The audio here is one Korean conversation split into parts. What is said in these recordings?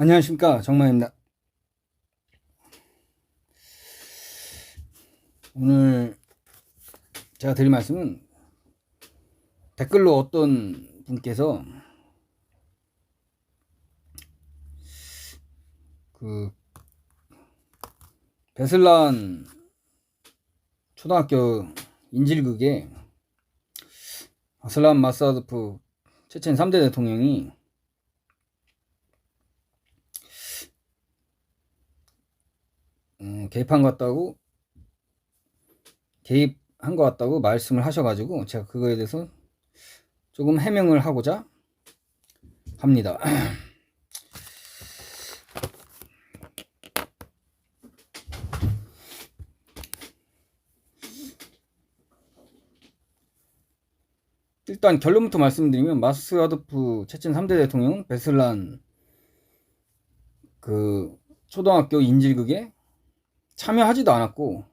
안녕하십니까, 정마입니다. 오늘 제가 드릴 말씀은 댓글로 어떤 분께서 그 베슬란 초등학교 인질극에 아슬란 마사드프 체첸 3대 대통령이 개입한 것 같다고 말씀을 하셔가지고 제가 그거에 대해서 조금 해명을 하고자 합니다. 일단 결론부터 말씀드리면 마스아도프 체첸 3대 대통령은 베슬란 그 초등학교 인질극에 참여하지도 않았고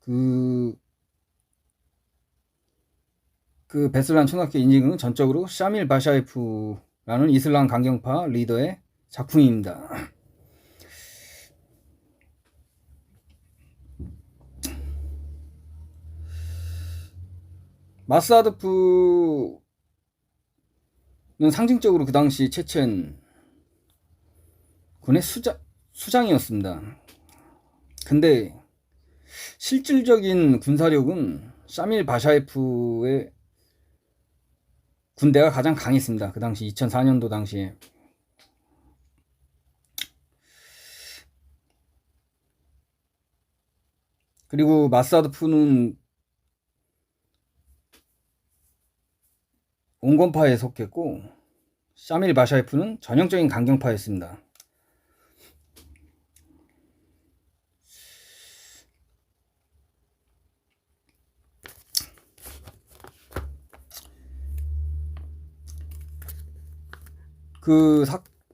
그 베슬란 초등학교 인질극은 전적으로 샤밀 바샤이프라는 이슬람 강경파 리더의 작품입니다. 마스아드프는 상징적으로 그 당시 체첸 군의 수장이었습니다. 근데 실질적인 군사력은 샤밀 바샤이프의 군대가 가장 강했습니다. 그 당시 2004년도 당시에. 그리고 마스아드프는 온건파에 속했고 샤밀 바샤이프는 전형적인 강경파였습니다.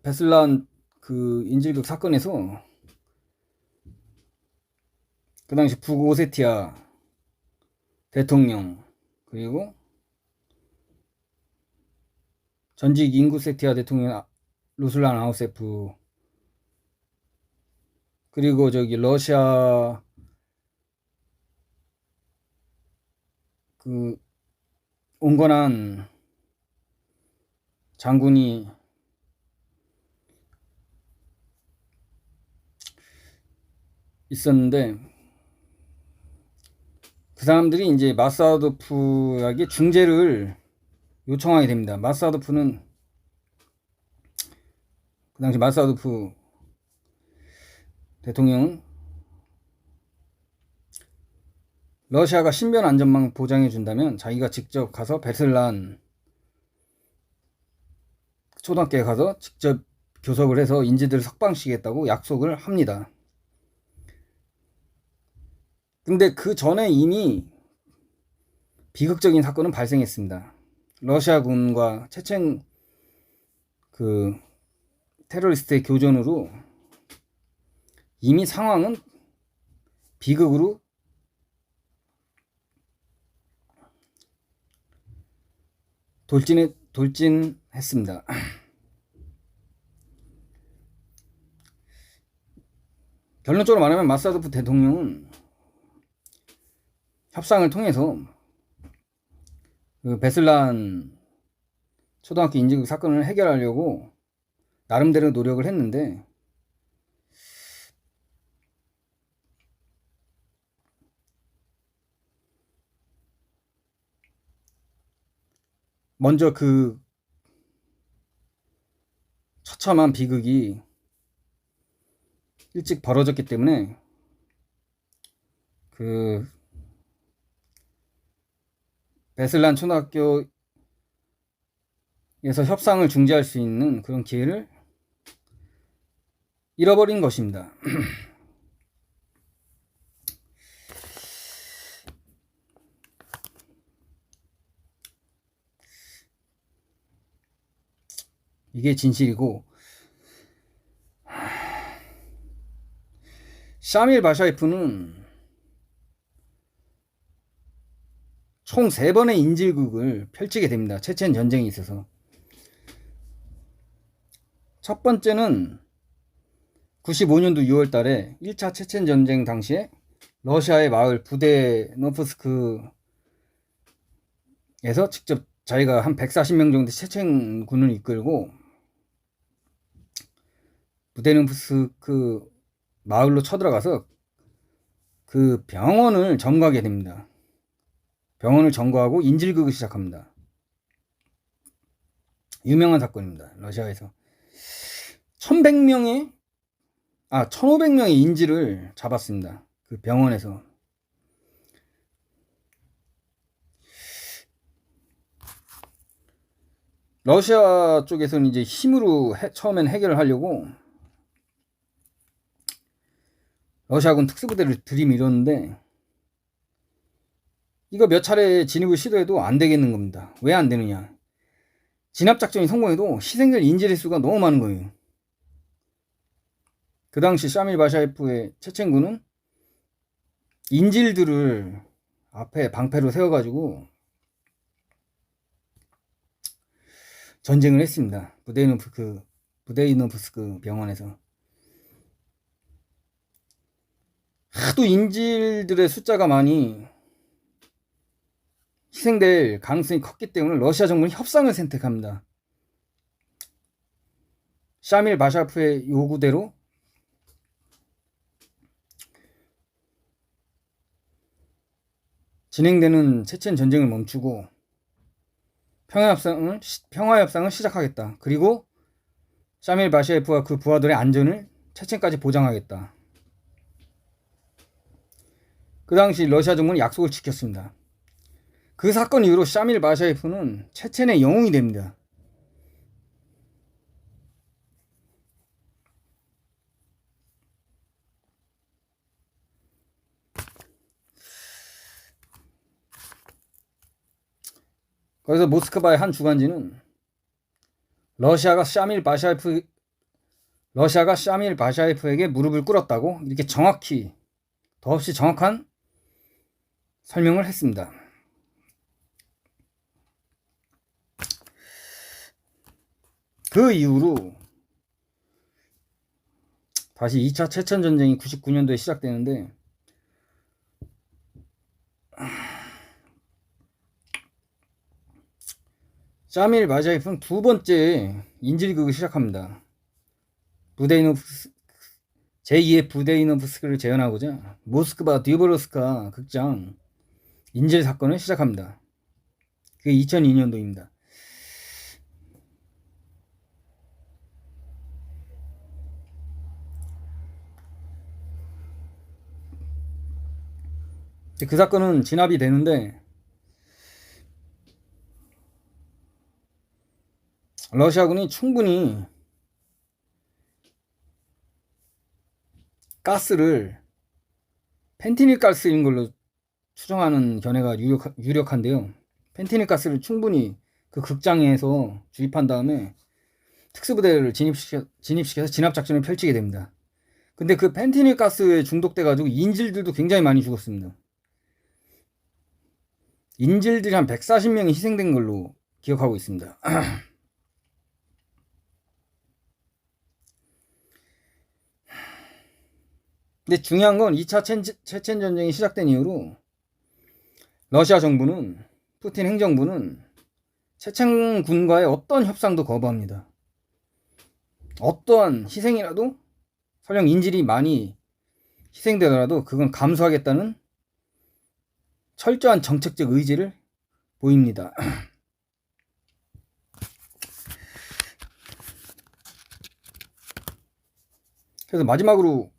베슬란 그 인질극 사건에서 그 당시 북오세티아 대통령 그리고 전직 인구세티아 대통령 루슬란 아우세프 그리고 러시아 그 온건한 장군이 있었는데 그 사람들이 이제 마사도프에게 중재를 요청하게 됩니다. 마사도프는 그 당시 마사도프 대통령은 러시아가 신변 안전망 보장해 준다면 자기가 직접 가서 베슬란 초등학교에 가서 직접 교섭을 해서 인지들을 석방시키겠다고 약속을 합니다. 근데 그 전에 이미 비극적인 사건은 발생했습니다. 러시아군과 체첸 그 테러리스트의 교전으로 이미 상황은 비극으로 돌진했습니다. 결론적으로 말하면 마사도프 대통령은 협상을 통해서 그 베슬란 초등학교 인질극 사건을 해결하려고 나름대로 노력을 했는데 먼저 그 처참한 비극이 일찍 벌어졌기 때문에 그 베슬란 초등학교에서 협상을 중지할 수 있는 그런 기회를 잃어버린 것입니다. 이게 진실이고 샤밀 바샤이프는 총 3번의 인질극을 펼치게 됩니다. 체첸 전쟁에 있어서. 첫 번째는 95년도 6월 달에 1차 체첸 전쟁 당시에 러시아의 마을 부데노프스크에서 직접 자기가 한 140명 정도 체첸 군을 이끌고 부데노프스크 마을로 쳐들어가서 그 병원을 점거하게 됩니다. 병원을 점거하고 인질극을 시작합니다. 유명한 사건입니다. 러시아에서 1500명의 인질을 잡았습니다. 그 병원에서. 러시아 쪽에서는 이제 힘으로 처음엔 해결을 하려고 러시아군 특수부대를 들이밀었는데 이거 몇 차례 진입을 시도해도 안 되겠는 겁니다. 왜 안 되느냐? 진압작전이 성공해도 희생될 인질의 수가 너무 많은 거예요. 그 당시 샤밀 바샤예프의 체첸군은 인질들을 앞에 방패로 세워가지고 전쟁을 했습니다. 부데이노프스크 병원에서. 하도 인질들의 숫자가 많이 희생될 가능성이 컸기 때문에 러시아 정부는 협상을 선택합니다. 샤밀 바샤프의 요구대로 진행되는 체첸 전쟁을 멈추고 평화협상을 시작하겠다. 그리고 샤밀 바샤예프와 그 부하들의 안전을 체첸까지 보장하겠다. 그 당시 러시아 정부는 약속을 지켰습니다. 그 사건 이후로 샤밀 바샤예프는 체첸의 영웅이 됩니다. 거기서 모스크바의 한 주간지는 러시아가 샤밀 바샤예프에게 무릎을 꿇었다고 이렇게 정확히 더없이 정확한 설명을 했습니다. 그 이후로 다시 2차 체첸 전쟁이 99년도에 시작되는데 샤밀 바샤예프는 두 번째 인질극을 시작합니다. 제2의 부데이노프스크를 재현하고자 모스크바 듀보로스카 극장 인질 사건을 시작합니다. 그게 2002년도입니다. 그 사건은 진압이 되는데 러시아군이 충분히 가스를 펜티닐 가스인 걸로 추정하는 견해가 유력한데요. 펜티닐 가스를 충분히 그 극장에서 주입한 다음에 특수부대를 진입시켜서 진압작전을 펼치게 됩니다. 근데 그 펜티닐 가스에 중독돼가지고 인질들도 굉장히 많이 죽었습니다. 인질들이 한 140명이 희생된 걸로 기억하고 있습니다. 근데 중요한 건 2차 체첸 전쟁이 시작된 이후로 러시아 정부는, 푸틴 행정부는 체첸 군과의 어떤 협상도 거부합니다. 어떠한 희생이라도, 설령 인질이 많이 희생되더라도 그건 감수하겠다는 철저한 정책적 의지를 보입니다. 그래서 마지막으로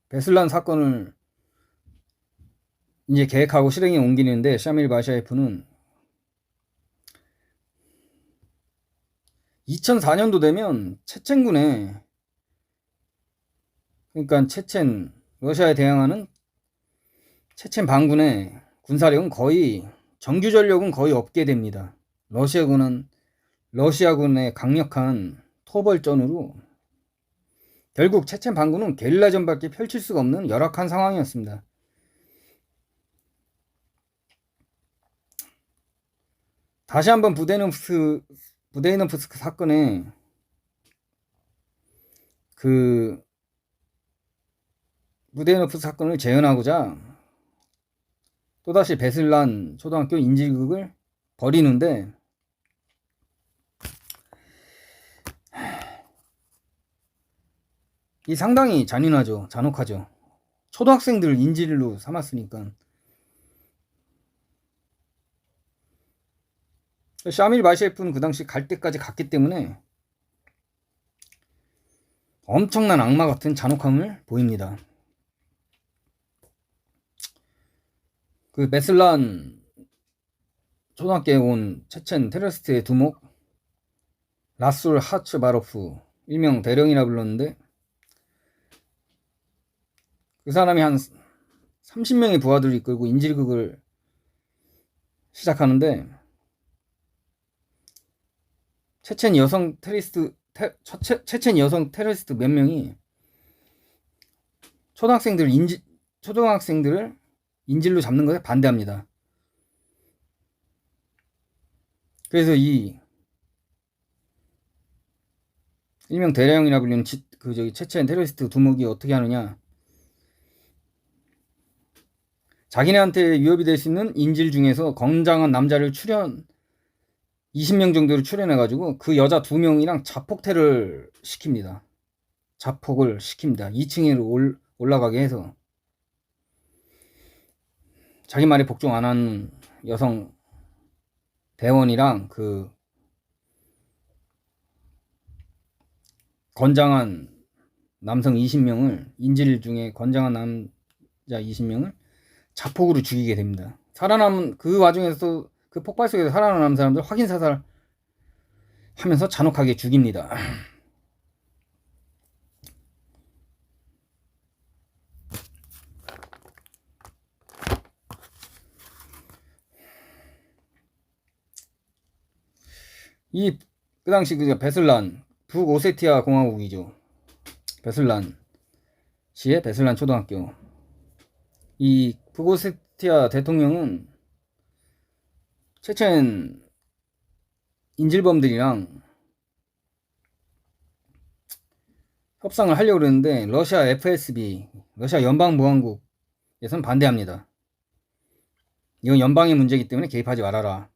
베슬란 사건을 이제 계획하고 실행에 옮기는데 샤밀 바샤예프는 2004년도 되면 체첸군에, 그러니까 러시아에 대항하는 체첸 반군의 군사력은 거의, 정규 전력은 거의 없게 됩니다. 러시아군의 강력한 토벌전으로 결국 체첸 반군은 게릴라전밖에 펼칠 수가 없는 열악한 상황이었습니다. 다시 한번 부데이노프스크 사건에 그 부데이노프스크 사건을 재현하고자 또다시 베슬란 초등학교 인질극을 벌이는데, 이 상당히 잔인하죠. 잔혹하죠. 초등학생들을 인질로 삼았으니까. 샤밀 바셰프는 그 당시 갈 때까지 갔기 때문에 엄청난 악마 같은 잔혹함을 보입니다. 그 베슬란 초등학교에 온 체첸 테러리스트의 두목 라술 하츠바로프, 일명 대령이라 불렀는데, 그 사람이 한 30명의 부하들을 이끌고 인질극을 시작하는데, 체첸 여성 테러리스트 몇 명이 초등학생들을 인질로 잡는 것에 반대합니다. 그래서 이 일명 대령이라 불리는 체첸 테러리스트 두목이 어떻게 하느냐, 자기네한테 위협이 될 수 있는 인질 중에서 건장한 남자를 20명 정도를 출연해가지고 그 여자 2명이랑 자폭을 시킵니다. 2층으로 올라가게 해서 자기 말에 복종 안 하는 여성 대원이랑 그 건장한 남성 20명을, 인질 중에 건장한 남자 20명을 자폭으로 죽이게 됩니다. 살아남은 그 와중에서, 그 폭발 속에서 살아남은 사람들 확인 사살 하면서 잔혹하게 죽입니다. 그 당시 베슬란, 북오세티아 공화국이죠. 베슬란 시의 베슬란 초등학교. 이 북오세티아 대통령은 체첸 인질범들이랑 협상을 하려고 그러는데, 러시아 FSB, 러시아 연방보안국에서는 반대합니다. 이건 연방의 문제이기 때문에 개입하지 말아라.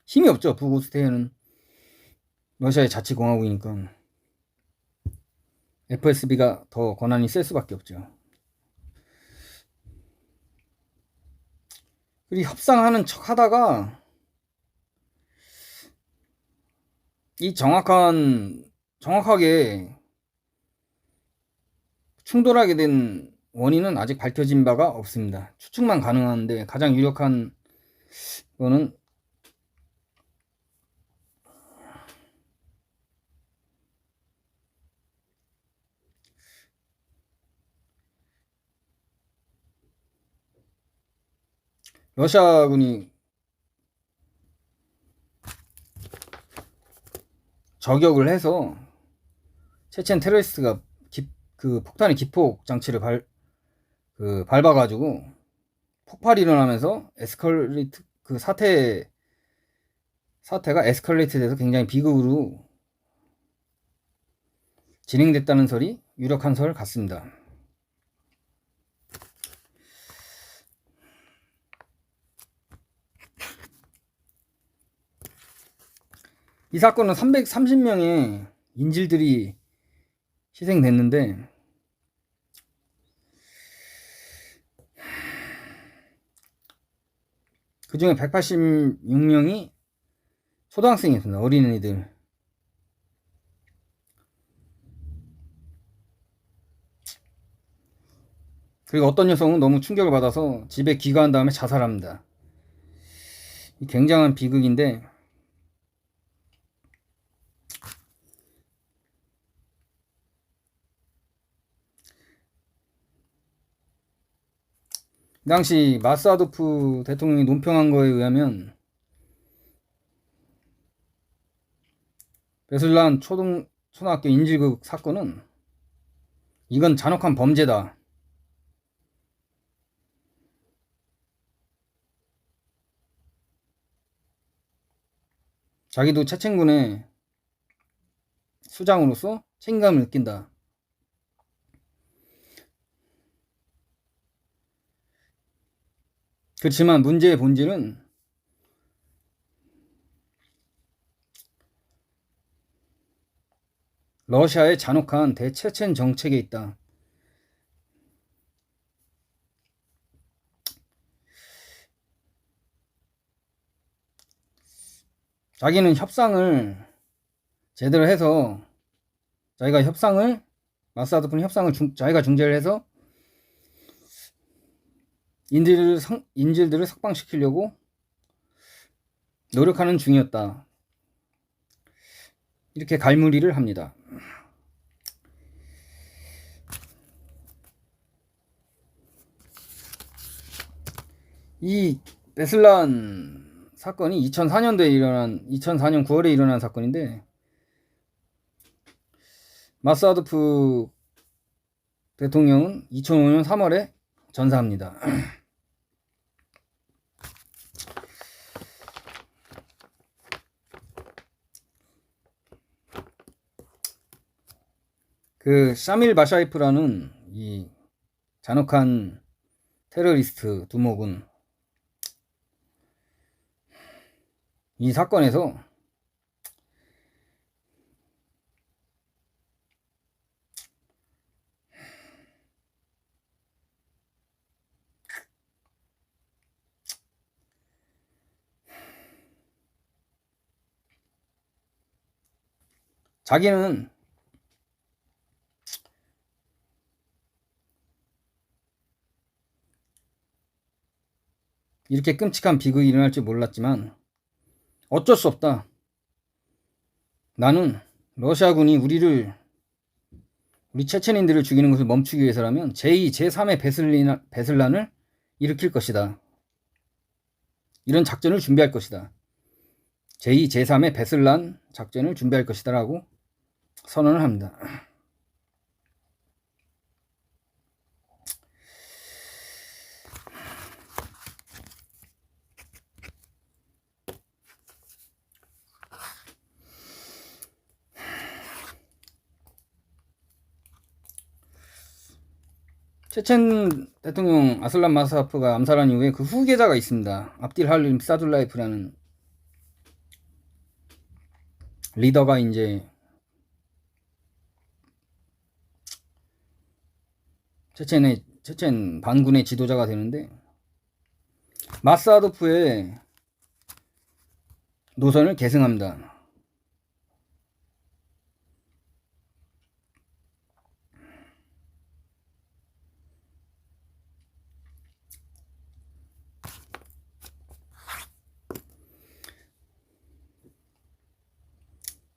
힘이 없죠. 북오세티아는 러시아의 자치공화국이니까 FSB가 더 권한이 셀 수밖에 없죠. 그리고 협상하는 척 하다가 이 정확하게 충돌하게 된 원인은 아직 밝혀진 바가 없습니다. 추측만 가능한데, 가장 유력한 거는 러시아군이 저격을 해서 체첸 테러리스트가 그 폭탄의 기폭 장치를 밟아가지고 폭발이 일어나면서 사태가 에스컬레이트 돼서 굉장히 비극으로 진행됐다는 설이 유력한 설 같습니다. 이 사건은 330명의 인질들이 희생됐는데, 그 중에 186명이 초등학생이었습니다. 어린이들. 그리고 어떤 여성은 너무 충격을 받아서 집에 귀가한 다음에 자살합니다. 굉장한 비극인데, 당시 마사도프 대통령이 논평한 거에 의하면 베슬란 초등학교 인질극 사건은 이건 잔혹한 범죄다. 자기도 체첸군의 수장으로서 책임감을 느낀다. 그렇지만 문제의 본질은 러시아의 잔혹한 대체첸 정책에 있다. 자기는 협상을 제대로 해서 마사드푸는 협상을 자기가 중재를 해서 인질들을 석방시키려고 노력하는 중이었다. 이렇게 갈무리를 합니다. 이 베슬란 사건이 2004년 9월에 일어난 사건인데, 마사드프 대통령은 2005년 3월에 전사합니다. 그 샤밀 바샤이프라는 이 잔혹한 테러리스트 두목은 이 사건에서 자기는 이렇게 끔찍한 비극이 일어날 줄 몰랐지만 어쩔 수 없다. 나는 러시아군이 우리 체첸인들을 죽이는 것을 멈추기 위해서라면 제2, 제3의 베슬란을 일으킬 것이다. 이런 작전을 준비할 것이다. 제2, 제3의 베슬란 작전을 준비할 것이다 라고 선언을 합니다. 체첸 대통령 아슬란 마사프가 암살한 이후에 그 후계자가 있습니다. 압딜 할림 사둘라이프라는 리더가 이제 체첸 반군의 지도자가 되는데, 마사도프의 노선을 계승합니다.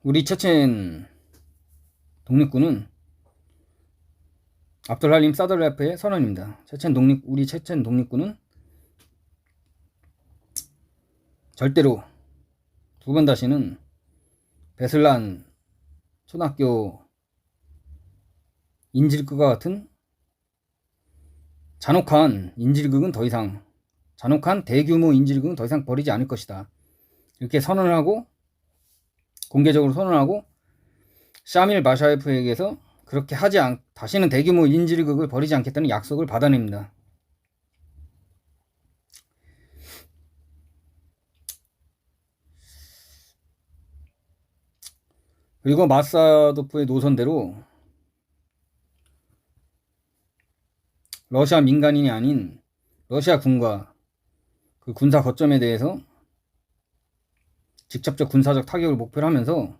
우리 체첸 독립군은 압둘할림 사드라이프의 선언입니다. 우리 체첸 독립군은 절대로 두 번 다시는 베슬란 초등학교 인질극과 같은 잔혹한 대규모 인질극은 더 이상 벌이지 않을 것이다. 이렇게 공개적으로 선언하고 샤밀 바샤예프에게서 다시는 대규모 인질극을 벌이지 않겠다는 약속을 받아냅니다. 그리고 마사도프의 노선대로 러시아 민간인이 아닌 러시아 군과 그 군사 거점에 대해서 직접적 군사적 타격을 목표로 하면서,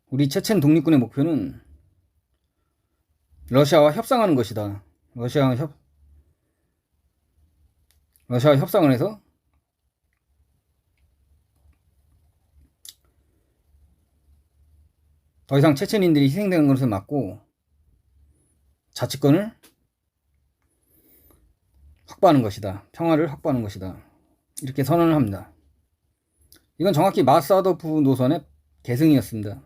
우리 체첸 독립군의 목표는 러시아와 협상하는 것이다. 러시아와 협상을 해서 더 이상 체첸인들이 희생되는 것을 막고 자치권을 확보하는 것이다. 평화를 확보하는 것이다. 이렇게 선언을 합니다. 이건 정확히 마사도프 노선의 계승이었습니다.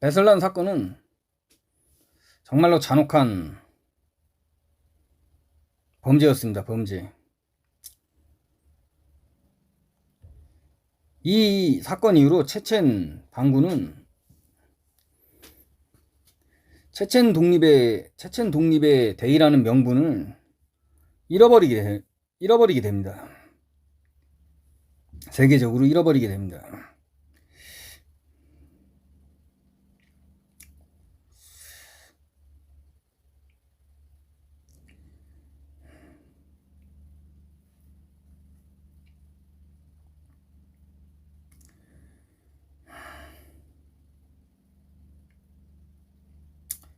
베슬란 사건은 정말로 잔혹한 범죄였습니다. 범죄. 이 사건 이후로 체첸 반군은 체첸 독립의 대의라는 명분을 잃어버리게 됩니다. 세계적으로 잃어버리게 됩니다.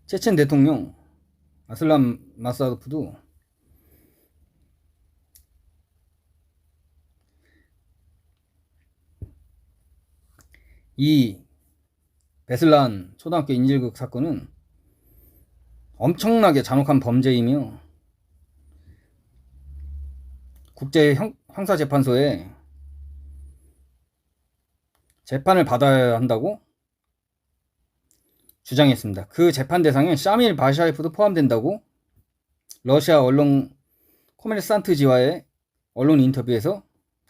체첸 대통령 아슬람 마사도프도 이 베슬란 초등학교 인질극 사건은 엄청나게 잔혹한 범죄이며 국제 형사재판소에 재판을 받아야 한다고 주장했습니다. 그 재판 대상에 샤밀 바샤예프도 포함된다고 러시아 언론 코메르산트지와의 언론 인터뷰에서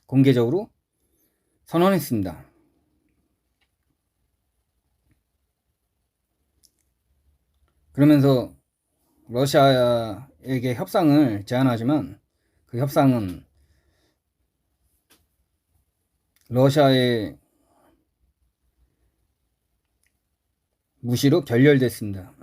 공개적으로 선언했습니다. 그러면서 러시아에게 협상을 제안하지만 그 협상은 러시아의 무시로 결렬됐습니다.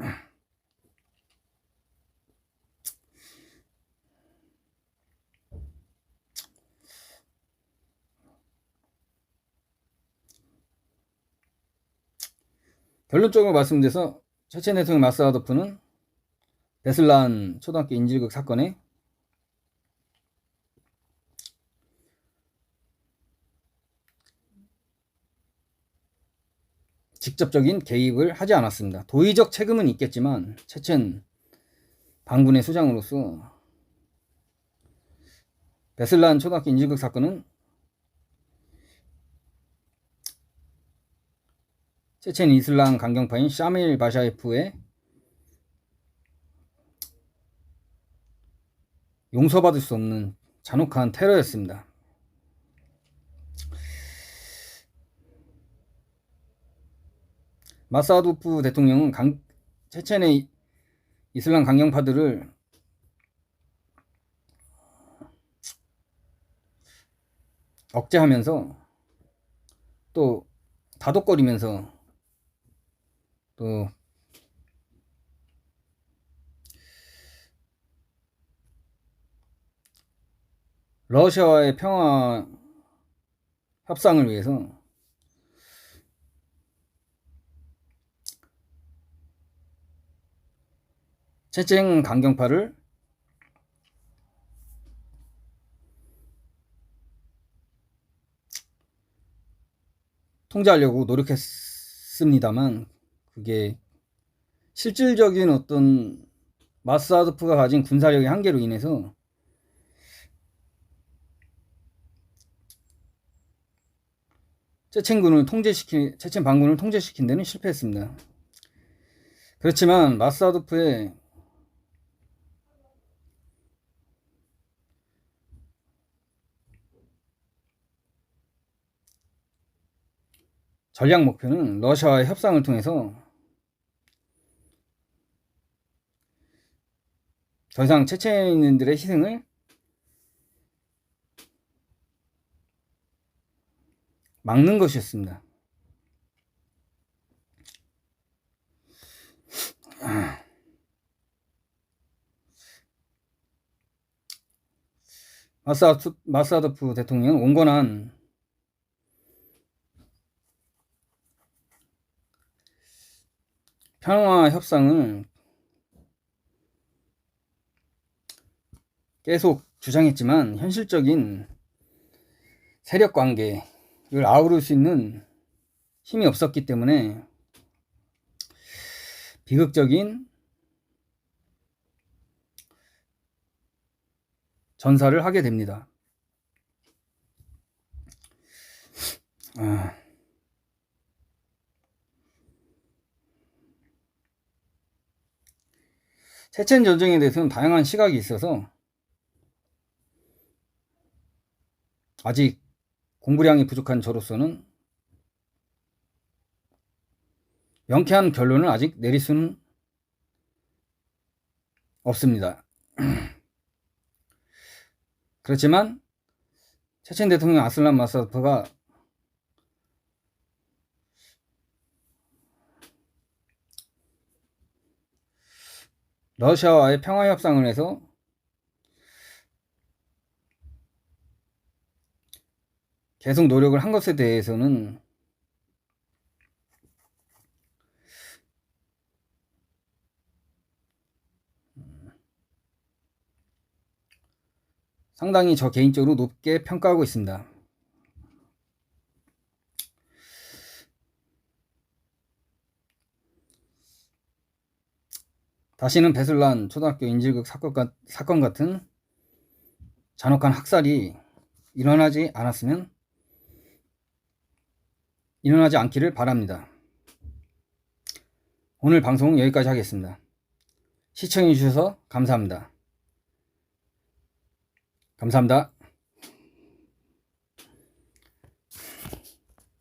결론적으로 말씀드려서 체첸 대통령 마사도프는 베슬란 초등학교 인질극 사건에 직접적인 개입을 하지 않았습니다. 도의적 책임은 있겠지만 체첸 반군의 수장으로서 베슬란 초등학교 인질극 사건은 체첸 이슬람 강경파인 샤밀 바샤예프의 용서받을 수 없는 잔혹한 테러였습니다. 마사도프 대통령은 체첸의 이슬람 강경파들을 억제하면서 또 다독거리면서 또 러시아와의 평화 협상을 위해서 체첸 강경파를 통제하려고 노력했습니다만 그게 실질적인 어떤 마사도프가 가진 군사력의 한계로 인해서 체첸 반군을 통제시킨 데는 실패했습니다. 그렇지만 마사도프의 전략 목표는 러시아와의 협상을 통해서 더 이상 체첸인들의 희생을 막는 것이었습니다. 마사도프 대통령은 온건한 평화 협상을 계속 주장했지만 현실적인 세력 관계를 아우를 수 있는 힘이 없었기 때문에 비극적인 전사를 하게 됩니다. 체첸 전쟁에 대해서는 다양한 시각이 있어서 아직 공부량이 부족한 저로서는 명쾌한 결론을 아직 내릴 수는 없습니다. 그렇지만 체첸 대통령 아슬란 마사드가 러시아와의 평화협상을 해서 계속 노력을 한 것에 대해서는 상당히 저 개인적으로 높게 평가하고 있습니다. 다시는 베슬란 초등학교 인질극 사건 같은 잔혹한 학살이 일어나지 않기를 바랍니다. 오늘 방송은 여기까지 하겠습니다. 시청해 주셔서 감사합니다. 감사합니다.